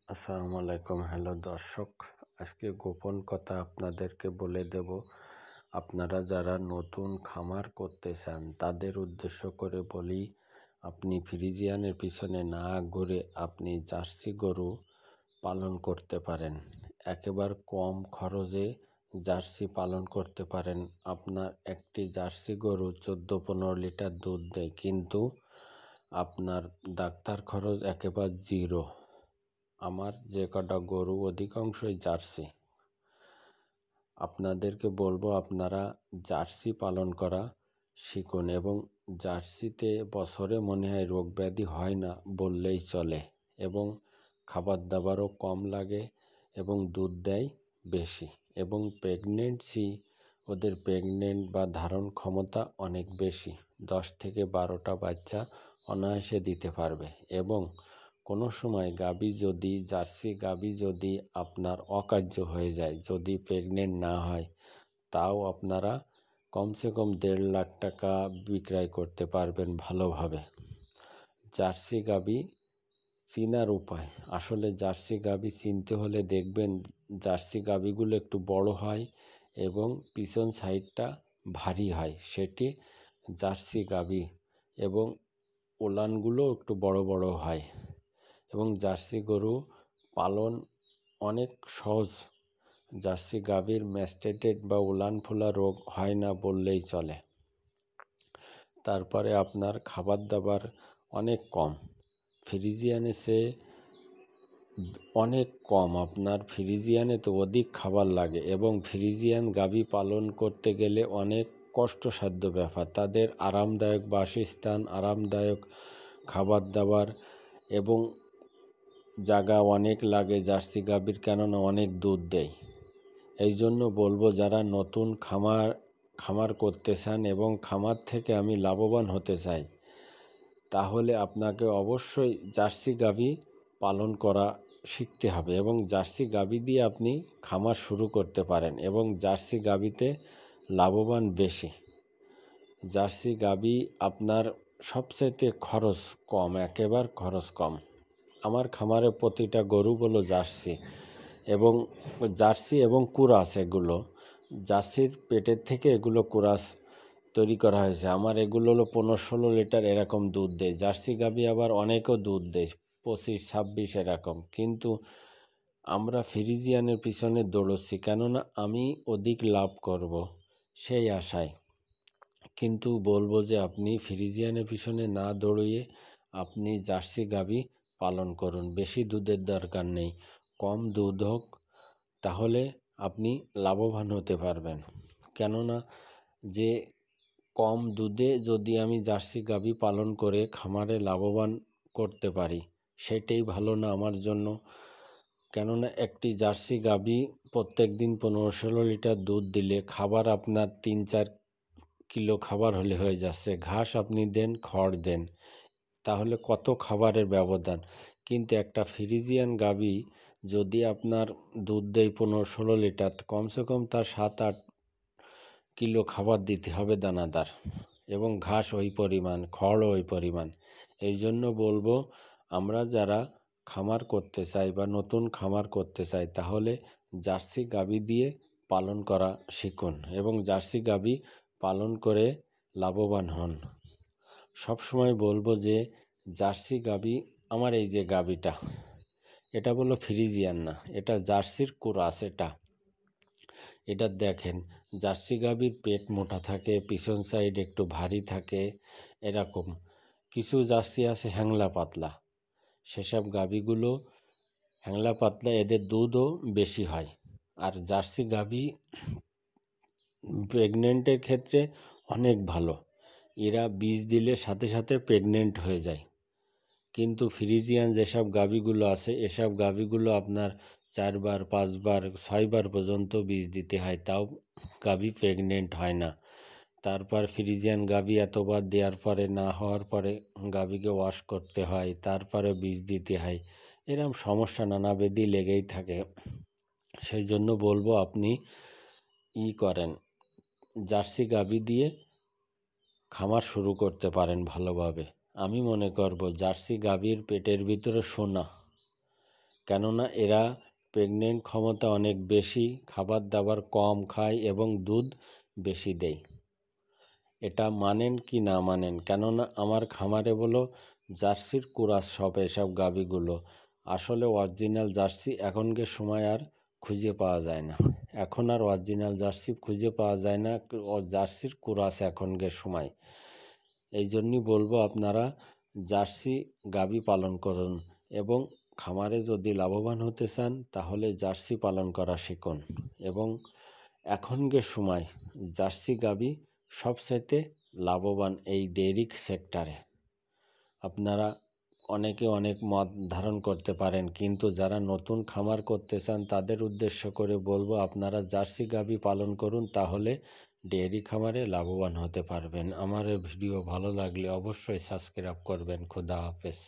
আসসালামু আলাইকুম। হ্যালো দর্শক, আজকে গোপন কথা আপনাদেরকে বলে দেব। আপনারা যারা নতুন খামার করতে চান তাদের উদ্দেশ্য করে বলি, আপনি ফ্রিজিয়ানের পিছনে না ঘুরে আপনি জার্সি গরু পালন করতে পারেন। একেবারে কম খরচে জার্সি পালন করতে পারেন। আপনার একটি জার্সি গরু 14-15 লিটার দুধ দেয়, কিন্তু আপনার ডাক্তার খরচ একেবারে জিরো। আমার যে কটা গরু অধিকাংশই জার্সি। আপনাদেরকে বলবো আপনারা জার্সি পালন করা শিখুন, এবং জার্সিতে বছরে মনে হয় রোগ ব্যাধি হয় না বললেই চলে, এবং খাবার দাবারও কম লাগে এবং দুধ দেয় বেশি, এবং ওদের প্রেগনেন্ট বা ধারণ ক্ষমতা অনেক বেশি। 10 থেকে 12টা বাচ্চা অনায়াসে দিতে পারবে। এবং কোনো সময় জার্সি গাভী যদি আপনার অকার্য হয়ে যায়, যদি প্রেগনেন্ট না হয়, তাও আপনারা কমসে কম 1.5 লাখ টাকা বিক্রয় করতে পারবেন ভালোভাবে। জার্সি গাভী চিনার উপায়, আসলে জার্সি গাভী চিনতে হলে দেখবেন জার্সি গাভীগুলো একটু বড় হয় এবং পিছন সাইডটা ভারী হয়, সেটি জার্সি গাভী। এবং ওলানগুলো একটু বড় বড় হয়, এবং জার্সি গরু পালন অনেক সহজ। জার্সি গাভীর ম্যাস্টেটেড বা উলান ফোলা রোগ হয় না বললেই চলে। তারপরে আপনার খাবার দাবার অনেক কম, ফ্রিজিয়ানে সে অনেক কম। আপনার ফ্রিজিয়ানে তো অধিক খাবার লাগে, এবং ফ্রিজিয়ান গাভী পালন করতে গেলে অনেক কষ্টসাধ্য ব্যাপার। তাদের আরামদায়ক বাসস্থান, আরামদায়ক খাবার দাবার এবং জায়গা অনেক লাগে জার্সি গাভীর, কেননা অনেক দুধ দেয়। এই জন্য বলবো, যারা নতুন খামার করতে চান এবং খামার থেকে আমি লাভবান হতে চাই, তাহলে আপনাকে অবশ্যই জার্সি গাভী পালন করা শিখতে হবে, এবং জার্সি গাভী দিয়ে আপনি খামার শুরু করতে পারেন, এবং জার্সি গাভীতে লাভবান বেশি। জার্সি গাভী আপনার সবচাইতে খরচ কম, একেবারে খরচ কম। আমার খামারে প্রতিটা গরু হলো জার্সি এবং কুরাস। এগুলো জার্সির পেটের থেকে এগুলো কুরাস তৈরি করা হয়েছে। আমার এগুলো হলো 15-16 লিটার এরকম দুধ দেয়। জার্সি গাভী আবার অনেকও দুধ দেয়, 25-26 এরকম। কিন্তু আমরা ফ্রিজিয়ানের পিছনে দৌড়চ্ছি, কেননা আমি অধিক লাভ করব সেই আশায়। কিন্তু বলবো যে আপনি ফ্রিজিয়ানের পিছনে না দৌড়িয়ে আপনি জার্সি গাভী পালন করুন। বেশি দুধের দরকার নেই, কম দুধ হোক, তাহলে আপনি লাভবান হতে পারবেন। কেননা যে কম দুধে যদি আমি জার্সি গাভী পালন করে খামারে লাভবান করতে পারি, সেটাই ভালো না আমার জন্য। কেননা একটি জার্সি গাভী প্রত্যেক দিন 15-16 লিটার দুধ দিলে খাবার আপনার 3-4 কিলো খাবার হলে হয়ে যাচ্ছে। ঘাস আপনি দেন, খড় দেন, তাহলে কত খাবারের ব্যবধান। কিন্তু একটা ফ্রিজিয়ান গাভী যদি আপনার দুধ দেয় 15-16 লিটার, কমসে কম তার 7-8 কিলো খাবার দিতে হবে দানাদার, এবং ঘাস ওই পরিমাণ, খড়ও ওই পরিমাণ। এই জন্য বলবো, আমরা যারা খামার করতে চাই বা নতুন খামার করতে চাই, তাহলে জার্সি গাভী দিয়ে পালন করা শিখুন, এবং জার্সি গাভী পালন করে লাভবান হন। সবসময় বলবো যে জার্সি গাভী, আমার এই যে গাভীটা, এটা বললো ফ্রিজিয়ান না, এটা জার্সির কুরাস। এটা দেখেন, জার্সি গাভীর পেট মোটা থাকে, পিছন সাইড একটু ভারী থাকে এরকম। কিছু জার্সি আছে হ্যাংলা পাতলা, সেসব গাভীগুলো হ্যাংলা পাতলা, এদের দুধও বেশি হয়। আর জার্সি গাভী প্রেগনেন্টের ক্ষেত্রে অনেক ভালো, এরা বীজ দিলে সাথে সাথে প্রেগনেন্ট হয়ে যায়। কিন্তু ফ্রিজিয়ান যেসব গাভীগুলো আছে, এসব গাভীগুলো আপনার 4 বার 5 বার 6 বার পর্যন্ত বীজ দিতে হয়, তাও গাভী প্রেগনেন্ট হয় না। তারপর ফ্রিজিয়ান গাভী এতবার দেওয়ার পরে, না হওয়ার পরে গাভীকে ওয়াশ করতে হয়, তারপরে বীজ দিতে হয়। এরকম সমস্যা নানাবিধি লেগেই থাকে। সেই জন্য বলবো আপনি করেন, জার্সি গাভী দিয়ে খামার শুরু করতে পারেন ভালোভাবে। আমি মনে করব জার্সি গাভীর পেটের ভিতরে সোনা, কেননা এরা প্রেগনেন্ট ক্ষমতা অনেক বেশি, খাবার দাবার কম খায় এবং দুধ বেশি দেয়। এটা মানেন কি না মানেন, কেননা আমার খামারে বলো জার্সির কুরাস সব এসব গাভীগুলো। আসলে অরিজিনাল জার্সি এখনকার সময় আর খুঁজে পাওয়া যায় না। এখন আর অরিজিনাল জার্সি খুঁজে পাওয়া যায় না, জার্সির কুরাস এখনকার সময়। এই জন্যই বলবো আপনারা জার্সি গাভী পালন করুন এবং খামারে যদি লাভবান হতে চান তাহলে জার্সি পালন করা শিখুন। এবং এখনকার সময় জার্সি গাভী সবচাইতে লাভবান এই ডেয়ারি সেক্টরে। আপনারা অনেকে অনেক মত ধারণ করতে পারেন, কিন্তু যারা নতুন খামার করতে চান তাদের উদ্দেশ্য করে বলবো আপনারা জার্সি গাভী পালন করুন, তাহলে ডেয়ারি খামারে লাভবান হতে পারবেন। আমার এই ভিডিও ভালো লাগলে অবশ্যই সাবস্ক্রাইব করবেন। খোদা হাফেজ।